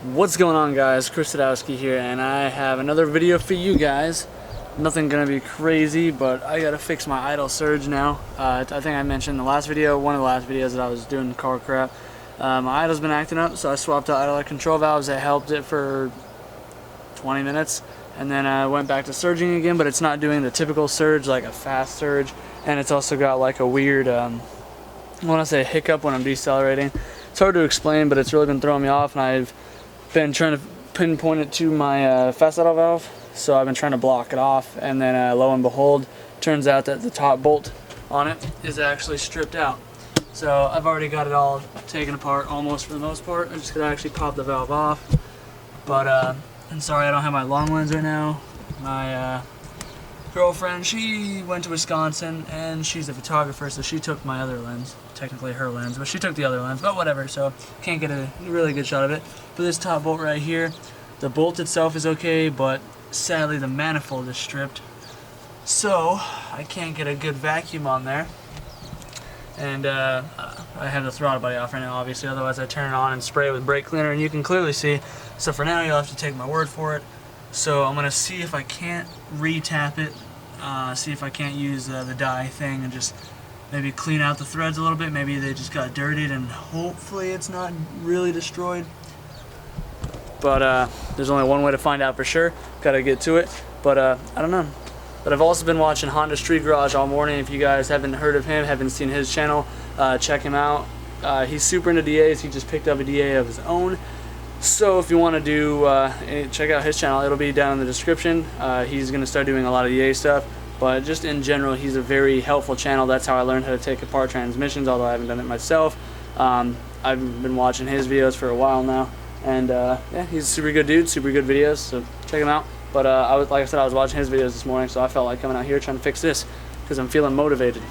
What's going on, guys? ChrisSadowski here, and I have another video for you guys. Nothing gonna be crazy, but I gotta fix my idle surge now. I think I mentioned in the last video, one of the last videos, that I was doing car crap. My idle's been acting up, so I swapped out idler control valves. That helped it for 20 minutes, and then I went back to surging again, but it's not doing the typical surge, like a fast surge, and it's also got like a weird, I wanna say hiccup when I'm decelerating. It's hard to explain, but it's really been throwing me off, and I've been trying to pinpoint it to my fast idle valve, so I've been trying to block it off, and then lo and behold, turns out that the top bolt on it is actually stripped out. So I've already got it all taken apart almost for the most part. I just gotta actually pop the valve off. But I'm sorry I don't have my long lens right now. My girlfriend, she went to Wisconsin and she's a photographer, so she took my other lens. Technically her lens, but she took the other lens, but whatever, so can't get a really good shot of it. For this top bolt right here, the bolt itself is okay, but sadly the manifold is stripped, so I can't get a good vacuum on there. And I have the throttle body off right now, obviously, otherwise I turn it on and spray it with brake cleaner, and you can clearly see. So for now you'll have to take my word for it. So I'm gonna see if I can't re-tap it, see if I can't use the dye thing and just maybe clean out the threads a little bit. Maybe they just got dirtied and hopefully it's not really destroyed. But there's only one way to find out for sure. Gotta get to it. But I don't know. But I've also been watching Honda Street Garage all morning. If you guys haven't heard of him, haven't seen his channel, check him out. He's super into DAs. He just picked up a DA of his own. So if you want to do, check out his channel. It'll be down in the description. He's going to start doing a lot of DA stuff. But just in general, he's a very helpful channel. That's how I learned how to take apart transmissions, although I haven't done it myself. I've been watching his videos for a while now. And yeah, he's a super good dude, super good videos, so check him out. But like I said, I was watching his videos this morning, so I felt like coming out here trying to fix this because I'm feeling motivated.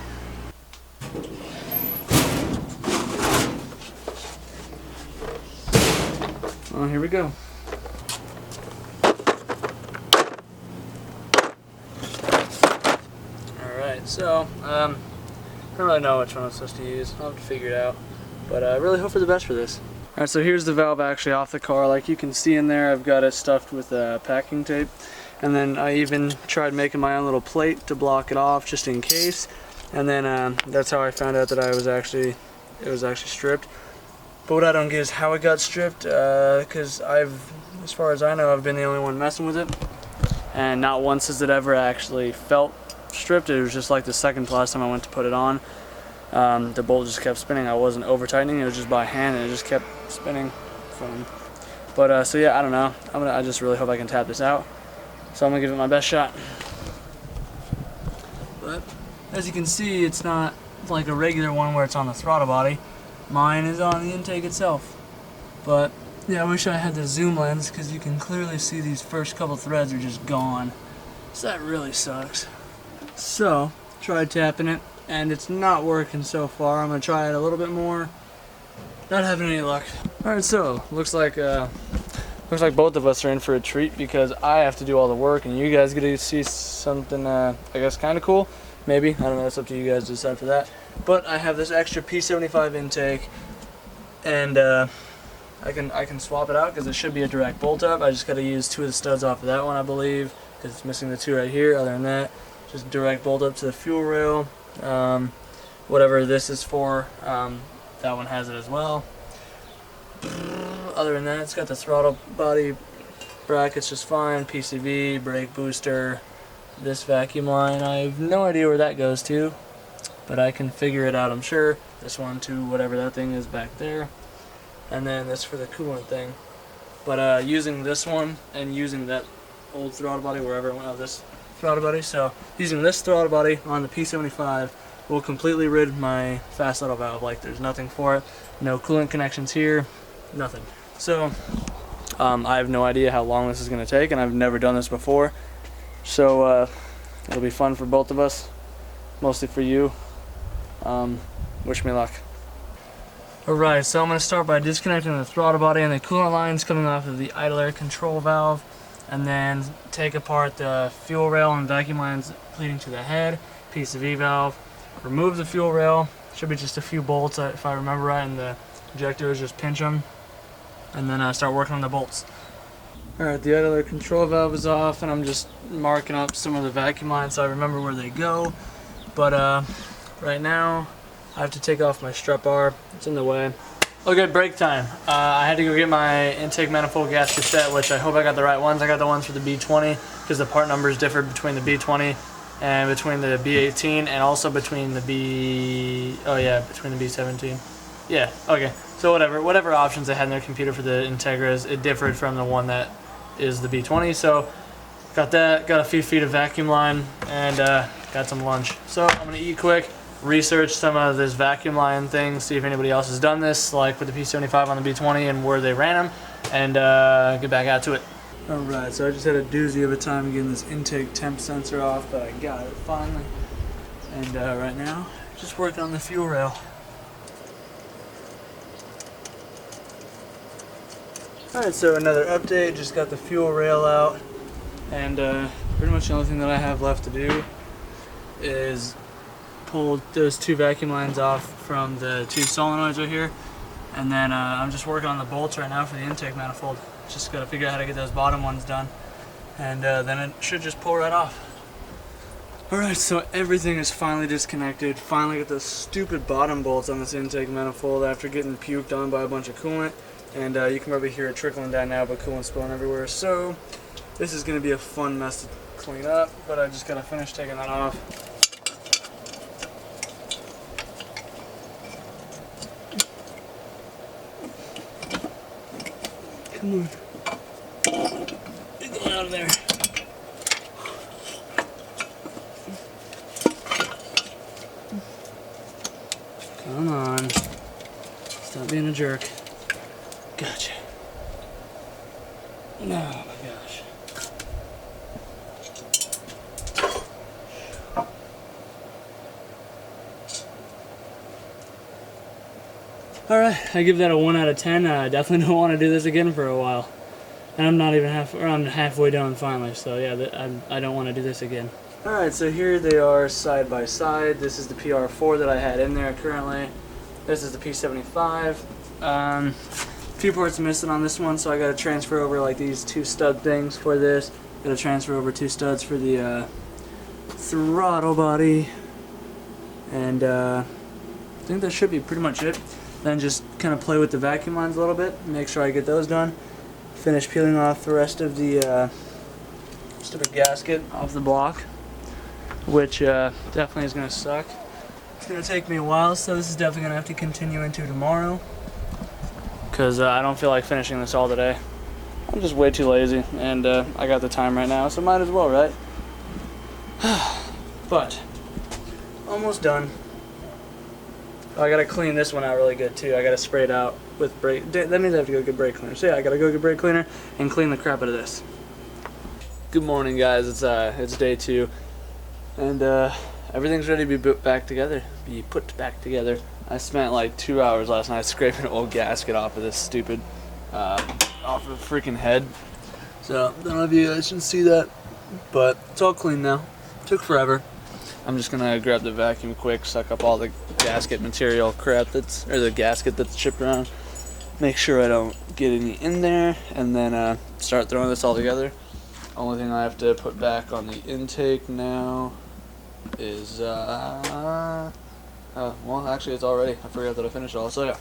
Well, here we go. Alright, so I don't really know which one I'm supposed to use. I'll have to figure it out. But I really hope for the best for this. Alright, so here's the valve actually off the car. Like you can see in there, I've got it stuffed with packing tape. And then I even tried making my own little plate to block it off just in case. And then that's how I found out that it was actually stripped. But what I don't get is how it got stripped, because as far as I know, I've been the only one messing with it. And not once has it ever actually felt stripped. It was just like the second to last time I went to put it on. The bolt just kept spinning. I wasn't over tightening, it was just by hand, and it just kept spinning. But so yeah, I don't know. I just really hope I can tap this out. So I'm gonna give it my best shot. But as you can see, it's not like a regular one where it's on the throttle body. Mine is on the intake itself. But yeah, I wish I had the zoom lens because you can clearly see these first couple threads are just gone. So that really sucks. So tried tapping it, and it's not working so far. I'm gonna try it a little bit more. Not having any luck. Alright, so looks like both of us are in for a treat because I have to do all the work and you guys get to see something I guess kinda cool. Maybe. I don't know, it's up to you guys to decide for that. But I have this extra P75 intake, and I can swap it out because it should be a direct bolt up. I just gotta use two of the studs off of that one, I believe, because it's missing the two right here. Other than that, just direct bolt up to the fuel rail. Whatever this is for, that one has it as well. Other than that, it's got the throttle body brackets just fine, PCV, brake booster, this vacuum line. I have no idea where that goes to, but I can figure it out, I'm sure. This one to whatever that thing is back there. And then this for the coolant thing. But using this one and using that old throttle body, wherever it went out, this throttle body, so using this throttle body on the P75 will completely rid my fast idle valve. Like there's nothing for it, no coolant connections here, nothing. So I have no idea how long this is going to take, and I've never done this before. So it'll be fun for both of us, mostly for you. Wish me luck. Alright, so I'm going to start by disconnecting the throttle body and the coolant lines coming off of the idler control valve, and then take apart the fuel rail and vacuum lines leading to the head, PCV valve, remove the fuel rail. Should be just a few bolts if I remember right, and the injectors, just pinch them. and then start working on the bolts. Alright, the idler control valve is off, and I'm just marking up some of the vacuum lines so I remember where they go. But right now, I have to take off my strut bar. It's in the way. Okay, break time. I had to go get my intake manifold gas cassette, which I hope I got the right ones. I got the ones for the B20 because the part numbers differ between the B20 and between the B18 and also between the between the B17. Yeah, okay. So whatever options they had in their computer for the Integras, it differed from the one that is the B20. So got that, got a few feet of vacuum line, and got some lunch. So I'm gonna eat quick, research some of this vacuum line thing, see if anybody else has done this, like with the P75 on the B20 and where they ran them, and get back out to it. Alright, so I just had a doozy of a time getting this intake temp sensor off, but I got it finally. And right now, just working on the fuel rail. Alright, so another update, just got the fuel rail out, and pretty much the only thing that I have left to do is pull those two vacuum lines off from the two solenoids right here, and then I'm just working on the bolts right now for the intake manifold. Just got to figure out how to get those bottom ones done, and then it should just pull right off. Alright, so everything is finally disconnected. Finally got those stupid bottom bolts on this intake manifold after getting puked on by a bunch of coolant, and you can probably hear it trickling down now, but coolant spilling everywhere. So this is going to be a fun mess to clean up, but I just got to finish taking that off. Come on. Get out of there. Come on. Stop being a jerk. Gotcha. Oh my gosh. Alright, I give that a 1 out of 10. I definitely don't want to do this again for a while. And I'm not even I'm halfway done finally, so yeah, I don't want to do this again. Alright, so here they are side by side. This is the PR4 that I had in there currently. This is the P75. A few parts missing on this one, so I got to transfer over like these two stud things for this. Got to transfer over two studs for the throttle body. And I think that should be pretty much it. Then just kind of play with the vacuum lines a little bit, make sure I get those done. Finish peeling off the rest of the stupid gasket off the block, which definitely is going to suck. It's going to take me a while, so this is definitely going to have to continue into tomorrow, because I don't feel like finishing this all today. I'm just way too lazy, and I got the time right now, so might as well, right? But, almost done. Oh, I gotta clean this one out really good too. I gotta spray it out with brake. That means I have to go get brake cleaner. So yeah, I gotta go get brake cleaner and clean the crap out of this. Good morning, guys. It's day 2, and everything's ready to be put back together. I spent like 2 hours last night scraping an old gasket off of this stupid, off of the freaking head. So I don't know if you guys can see that, but it's all clean now. Took forever. I'm just gonna grab the vacuum quick, suck up all the gasket material crap or the gasket that's chipped around, make sure I don't get any in there, and then start throwing this all together. Only thing I have to put back on the intake now is well, actually it's all ready. I forgot that I finished all, so yeah,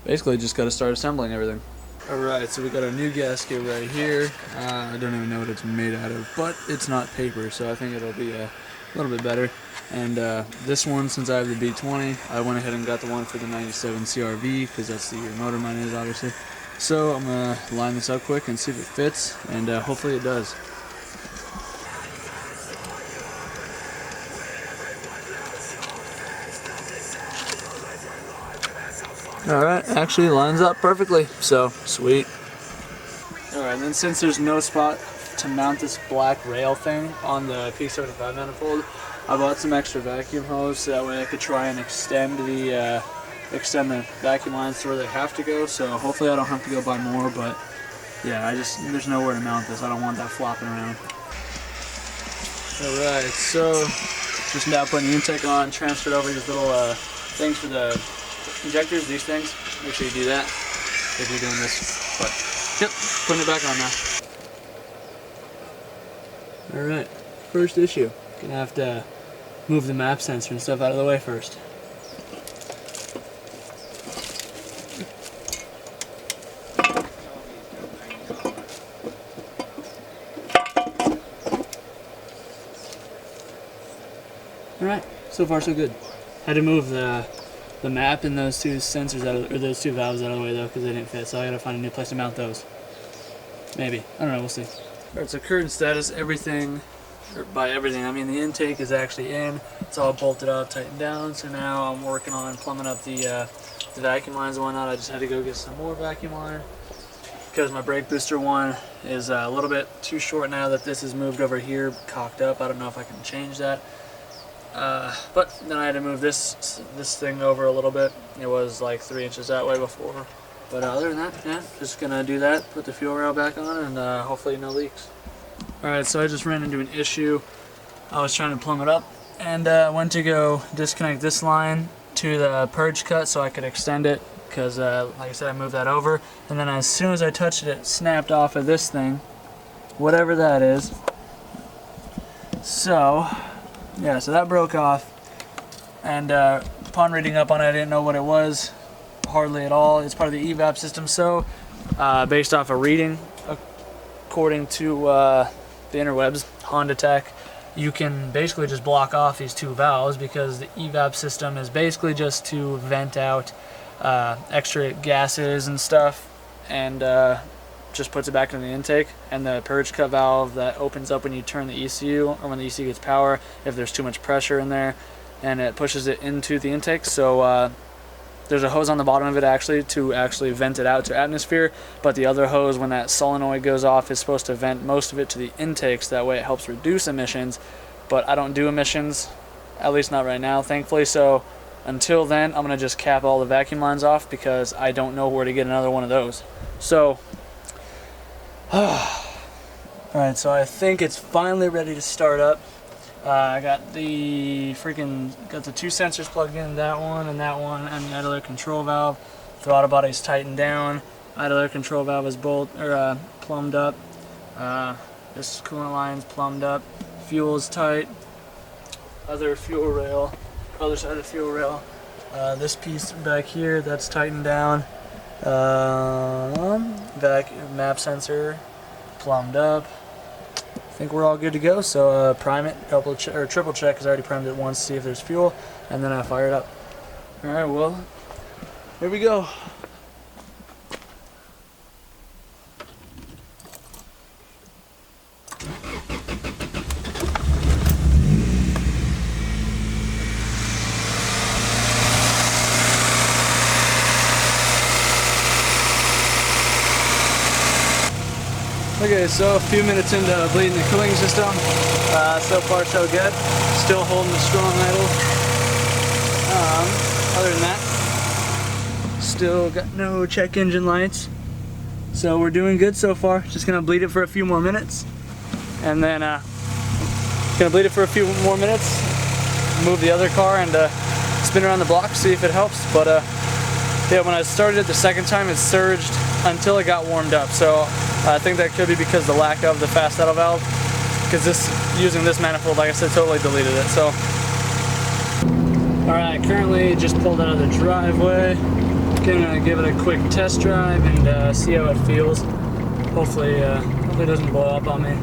basically just gotta start assembling everything. Alright, so we got our new gasket right here. I don't even know what it's made out of, but it's not paper, so I think it'll be a little bit better. And this one, since I have the B20, I went ahead and got the one for the 97 CRV, because that's the year motor mine is, obviously. So I'm going to line this up quick and see if it fits, and hopefully it does. Alright, actually lines up perfectly, so sweet. Alright, and then since there's no spot to mount this black rail thing on the P75 manifold, I bought some extra vacuum hose so that way I could try and extend the vacuum lines to where they have to go. So hopefully I don't have to go buy more, but yeah, there's nowhere to mount this. I don't want that flopping around. Alright, so just now putting the intake on, transferred over these little things for the injectors, these things. Make sure you do that if you're doing this But yep, putting it back on now. Alright, first issue. Gonna have to move the map sensor and stuff out of the way first. Alright, so far so good. Had to move the map and those two sensors out of, or those two valves out of the way though, because they didn't fit, so I gotta find a new place to mount those. Maybe. I don't know, we'll see. Alright, so current status, everything, or by everything, I mean the intake is actually in. It's all bolted up, tightened down, so now I'm working on plumbing up the vacuum lines and whatnot. I just had to go get some more vacuum line because my brake booster one is a little bit too short now that this is moved over here, cocked up. I don't know if I can change that. But then I had to move this thing over a little bit. It was like 3 inches that way before. But other than that, yeah, just gonna do that, put the fuel rail back on, and hopefully no leaks. Alright, so I just ran into an issue. I was trying to plumb it up, and went to go disconnect this line to the purge cut so I could extend it, because like I said, I moved that over. And then as soon as I touched it, it snapped off of this thing, whatever that is. So yeah, so that broke off, and upon reading up on it, I didn't know what it was, hardly at all. It's part of the evap system, so based off a reading, according to the interwebs, Honda Tech, you can basically just block off these two valves because the evap system is basically just to vent out extra gases and stuff, and just puts it back in the intake. And the purge cut valve that opens up when you turn the ECU, or when the ECU gets power, if there's too much pressure in there, and it pushes it into the intake. So there's a hose on the bottom of it actually to vent it out to atmosphere, but the other hose, when that solenoid goes off, is supposed to vent most of it to the intakes. That way it helps reduce emissions, but I don't do emissions, at least not right now, thankfully. So until then, I'm gonna just cap all the vacuum lines off because I don't know where to get another one of those. So alright, so I think it's finally ready to start up. I got the two sensors plugged in, that one, and the idler control valve. Throttle body's tightened down. Idler control valve is plumbed up. This coolant line's plumbed up. Fuel's tight. Other fuel rail, other side of fuel rail. This piece back here, that's tightened down. Map sensor plumbed up. I think we're all good to go. So prime it, triple check, because I already primed it once to see if there's fuel, and then I fire it up. All right, well, here we go. Okay, so a few minutes into bleeding the cooling system. So far so good. Still holding a strong idle. Other than that, still got no check engine lights. So we're doing good so far. Just gonna bleed it for a few more minutes. And then gonna bleed it for a few more minutes, move the other car and spin around the block, see if it helps. But yeah, when I started it the second time, it surged until it got warmed up. So I think that could be because of the lack of the fast idle valve, because using this manifold, like I said, totally deleted it. So alright, currently just pulled out of the driveway. Gonna give it a quick test drive and see how it feels. Hopefully it doesn't blow up on me.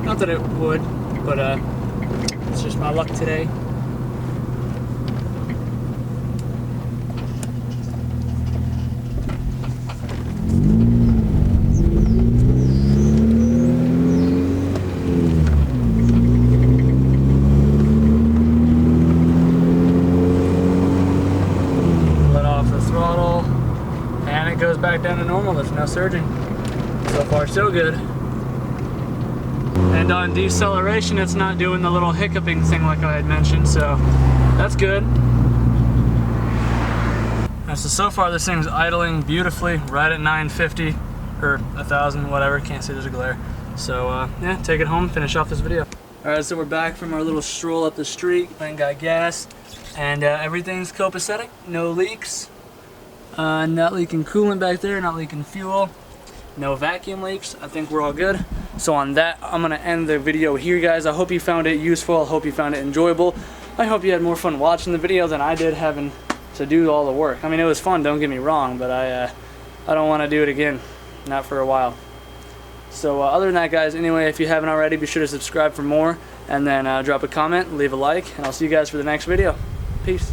Not that it would, but it's just my luck today. Goes back down to normal. There's no surging. So far so good. And on deceleration, it's not doing the little hiccuping thing like I had mentioned, so that's good. And so far this thing's idling beautifully right at 950 or 1000, whatever. Can't see, there's a glare. So yeah, take it home, finish off this video. Alright, so we're back from our little stroll up the street. Went and got gas, and everything's copacetic, no leaks. Not leaking coolant back there, not leaking fuel. No vacuum leaks. I think we're all good. So on that, I'm gonna end the video here, guys. I hope you found it useful. I hope you found it enjoyable. I hope you had more fun watching the video than I did having to do all the work. I mean, it was fun, don't get me wrong, but I don't want to do it again. Not for a while. So other than that, guys, anyway, if you haven't already, be sure to subscribe for more, and then drop a comment, leave a like, and I'll see you guys for the next video. Peace.